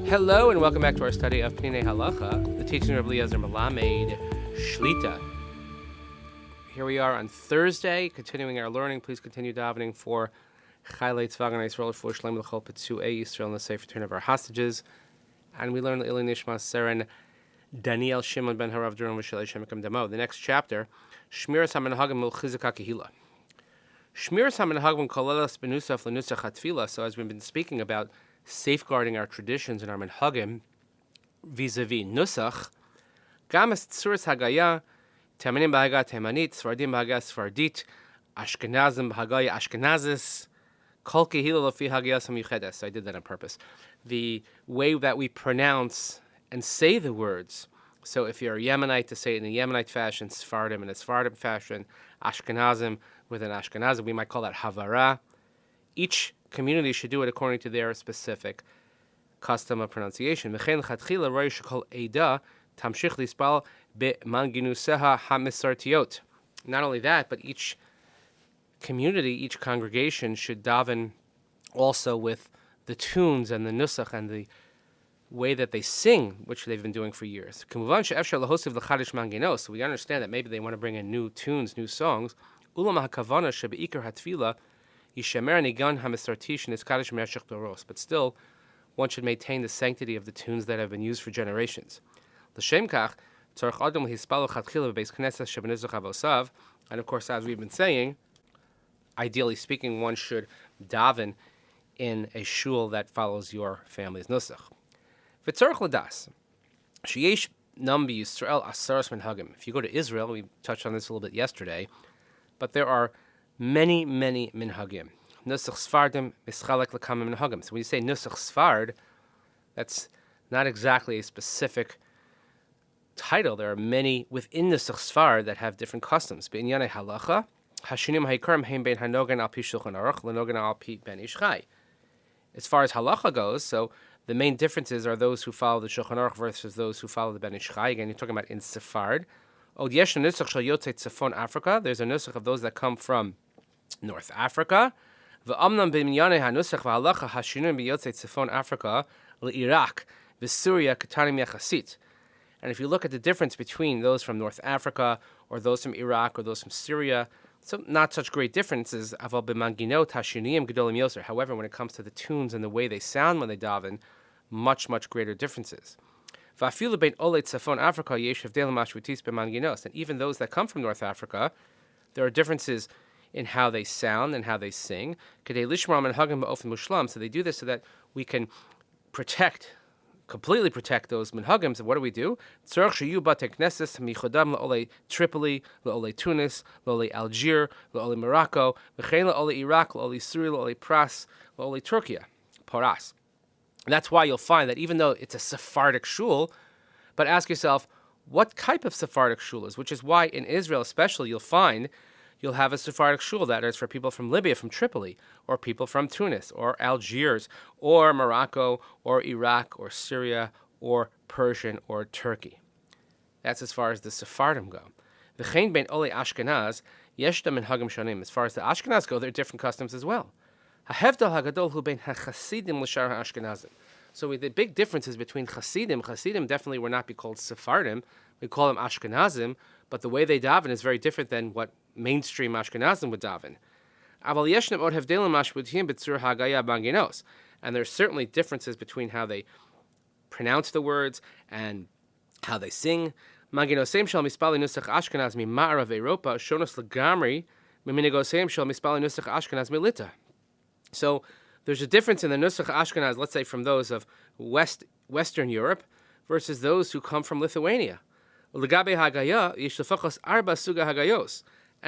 Hello and welcome back to our study of Peninei Halacha, the teaching of Eliezer Melamed Shlita. Here we are on Thursday, continuing our learning. Please continue davening for Chaylei Tzvagan Yisrael for Shlem L'chol Petzuei Yisrael and the safe return of our hostages. And we learn Ili Nishmat Seren Daniel Shimon ben Harav Duran V'Shalei Shemekam Damo. The next chapter, Shmiras HaMenhagim Milchizika Kehila. Shmiras HaMenhagim Kolelas Benusaf LeNusach Hatefillah. So as we've been speaking about safeguarding our traditions and our menhagim vis-a-vis nusach, gamas tzuras hagaya, temanim b'haga temanit, svardim b'haga svardit, ashkenazim b'hagaya ashkenazis, kol kehila lofi hagayasam yuchedes. So I did that on purpose. The way that we pronounce and say the words. So if you're a Yemenite, to say it in a Yemenite fashion, Sephardim in a Sephardim fashion, Ashkenazim with an Ashkenazim, we might call that havara. Each community should do it according to their specific custom of pronunciation. Not only that, but each community, each congregation should daven also with the tunes and the nusach and the way that they sing, which they've been doing for years. So we understand that maybe they want to bring in new tunes, new songs. But still, one should maintain the sanctity of the tunes that have been used for generations. And of course, as we've been saying, ideally speaking, one should daven in a shul that follows your family's nusach. If you go to Israel, we touched on this a little bit yesterday, but there are many minhagim. Nusach Sfardim mischalek l'kama minhagim. So when you say Nusach Sfard, that's not exactly a specific title. There are many within Nusach Sfard that have different customs. B'inyanei Halacha, hashinim haikarim heim bein hanogan al pi shulchan aruch l'nogan al pi ben ish chai. As far as Halacha goes, so the main differences are those who follow the Shulchan Aruch versus those who follow the Ben Ish Chai. Again, you're talking about in Sephard. There's a nusach of those that come from North Africa. And if you look at the difference between those from North Africa or those from Iraq or those from Syria, so not such great differences. However, when it comes to the tunes and the way they sound when they daven, much greater differences. And even those that come from North Africa, there are differences in how they sound and how they sing. So they do this so that we can completely protect those minhagim. So what do we do? Tripoli, Tunis, Algier, Morocco, Iraq, Syria, Pras, Turkey, Paras. And that's why you'll find that even though it's a Sephardic shul, but ask yourself, what type of Sephardic shul is? Which is why in Israel especially you'll have a Sephardic shul that is for people from Libya, from Tripoli, or people from Tunis, or Algiers, or Morocco, or Iraq, or Syria, or Persian, or Turkey. That's as far as the Sephardim go. V'chein bein Olei Ashkenaz, yeshda minhagim shonim. As far as the Ashkenaz go, there are different customs as well. Hahevdal hagadol hu bein hachasidim l'shar ha'ashkenazim. So the big differences between Chasidim definitely would not be called Sephardim. We call them Ashkenazim, but the way they daven is very different than what mainstream Ashkenazim would daven. And there's certainly differences between how they pronounce the words and how they sing. So there's a difference in the Nusach Ashkenaz, let's say from those of Western Europe versus those who come from Lithuania. And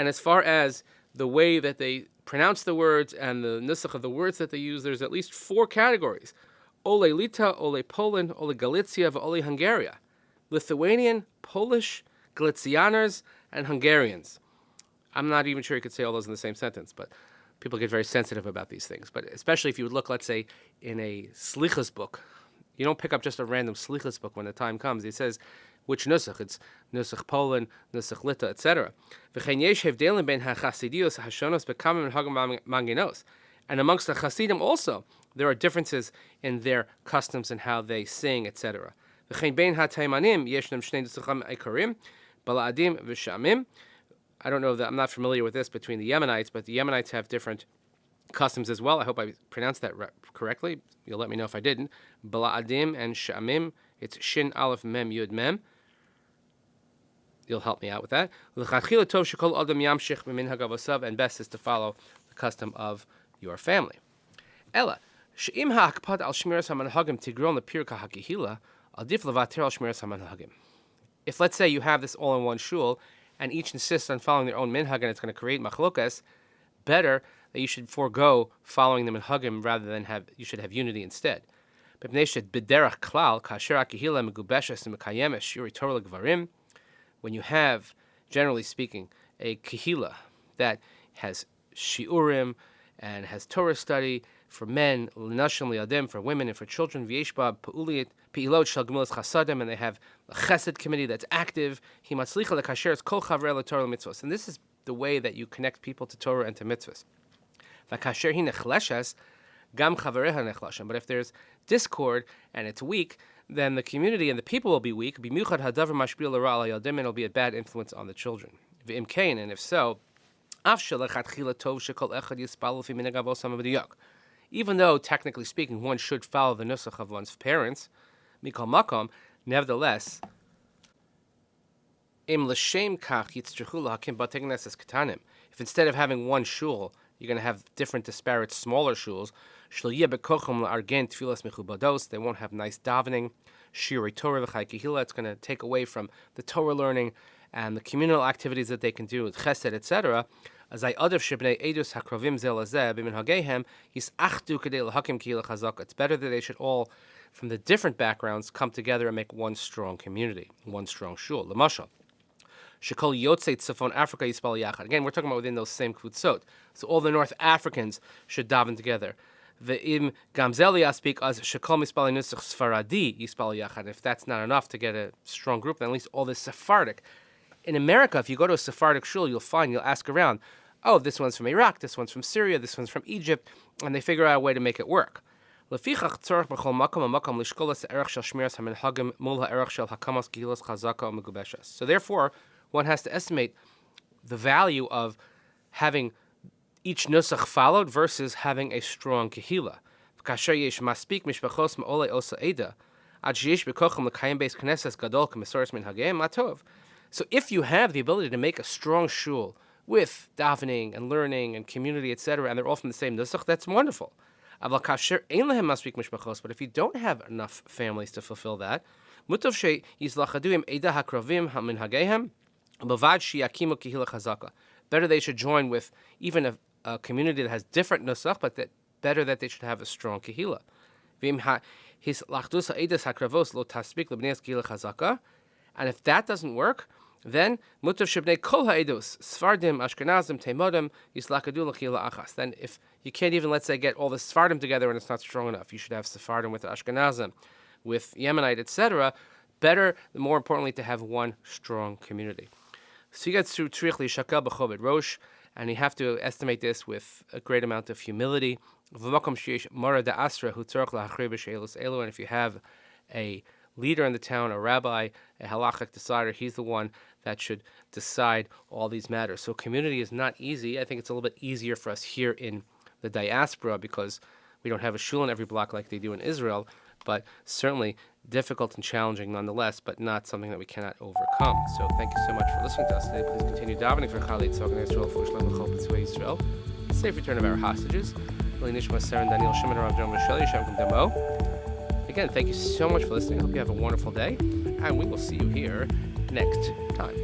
as far as the way that they pronounce the words and the nusach of the words that they use, there's at least 4 categories. Ole Lita, Ole Poland, Ole Galicia, Ole Hungaria. Lithuanian, Polish, Galicianers, and Hungarians. I'm not even sure you could say all those in the same sentence, but people get very sensitive about these things. But especially if you would look, let's say, in a Slichas book. You don't pick up just a random Slichas book when the time comes. It says which nusach. It's Nusach Poland, Nusach Lita, etc. And amongst the Hasidim also, there are differences in their customs and how they sing, etc. I don't know that I'm not familiar with this between the Yemenites, but the Yemenites have different customs as well. I hope I pronounced that correctly. You'll let me know if I didn't. Bala'adim and Sha'amim, it's Shin Aleph Mem Yud Mem. You'll help me out with that. And best is to follow the custom of your family. Ella, she'im ha'akpad al shmiras hamanhagim tigron lepir kahakihila, adif levater al shmiras hamanhagim. If, let's say, you have this all in one shul, and each insists on following their own minhag, and it's going to create machlokas, better that you should forego following the minhagim rather than you should have unity instead. When you have, generally speaking, a kehila that has shiurim and has Torah study for men, l'nashim li'adim, for women and for children, v'yeshba pe'ilot shel gemilas chasadim, and they have a chesed committee that's active, hi matzlicha lekasher es kol chavrei l'Torah mitzvos. And this is the way that you connect people to Torah and to mitzvahs. V'kasher hi nechleshes, gam chavereha nechlashim. But if there's discord and it's weak, then the community and the people will be weak. B'miuchad hadavar mashpil l'ra al yadim, and it'll be a bad influence on the children. V'im kain, and if so, even though, technically speaking, one should follow the nusach of one's parents, mikol makom, nevertheless, if instead of having one shul, you're going to have different disparate smaller shuls, they won't have nice davening, shirei Torah v'chai kehila, it's going to take away from the Torah learning and the communal activities that they can do with chesed, etc. It's better that they should all, from the different backgrounds, come together and make one strong community, one strong shul. L'mashal, shekol yotzei tzafon Africa yispal yachad. Again, we're talking about within those same kvutzot. So all the North Africans should daven together. Ve'im gamzel speak as shekol mispal nusach Sfaradi yispal yachad. If that's not enough to get a strong group, then at least all the Sephardic. In America, if you go to a Sephardic shul, you'll ask around, oh, this one's from Iraq, this one's from Syria, this one's from Egypt, and they figure out a way to make it work. So therefore, one has to estimate the value of having each nusach followed versus having a strong kehila. So if you have the ability to make a strong shul with davening and learning and community, etc., and they're all from the same nusach, that's wonderful. But if you don't have enough families to fulfill that, better they should join with even a community that has different nusach, but better that they should have a strong kehila. And if that doesn't work, then mutav shebnei kol ha'edus, Sfardim, Ashkenazim, Teimodim, yislakadu l'chila achas. Then if you can't even, let's say, get all the Sfardim together and it's not strong enough, you should have Sephardim with Ashkenazim, with Yemenite, etc. Better, more importantly, to have one strong community. So you get through Trich L'Shaka B'Choved Rosh, and you have to estimate this with a great amount of humility. And if you have a leader in the town, a rabbi, a halachic decider, he's the one that should decide all these matters. So community is not easy. I think it's a little bit easier for us here in the diaspora because we don't have a shul in every block like they do in Israel, but certainly difficult and challenging nonetheless, but not something that we cannot overcome. So thank you so much for listening to us today. Please continue davening for Chalei Tzog and Israel, for Shalom Chol B'Tzvei Israel. Safe return of our hostages. Nishmat Sarah and Daniel Shimon and Rav John Michelle Yeshem Demo. Again, thank you so much for listening. I hope you have a wonderful day, and we will see you here next time.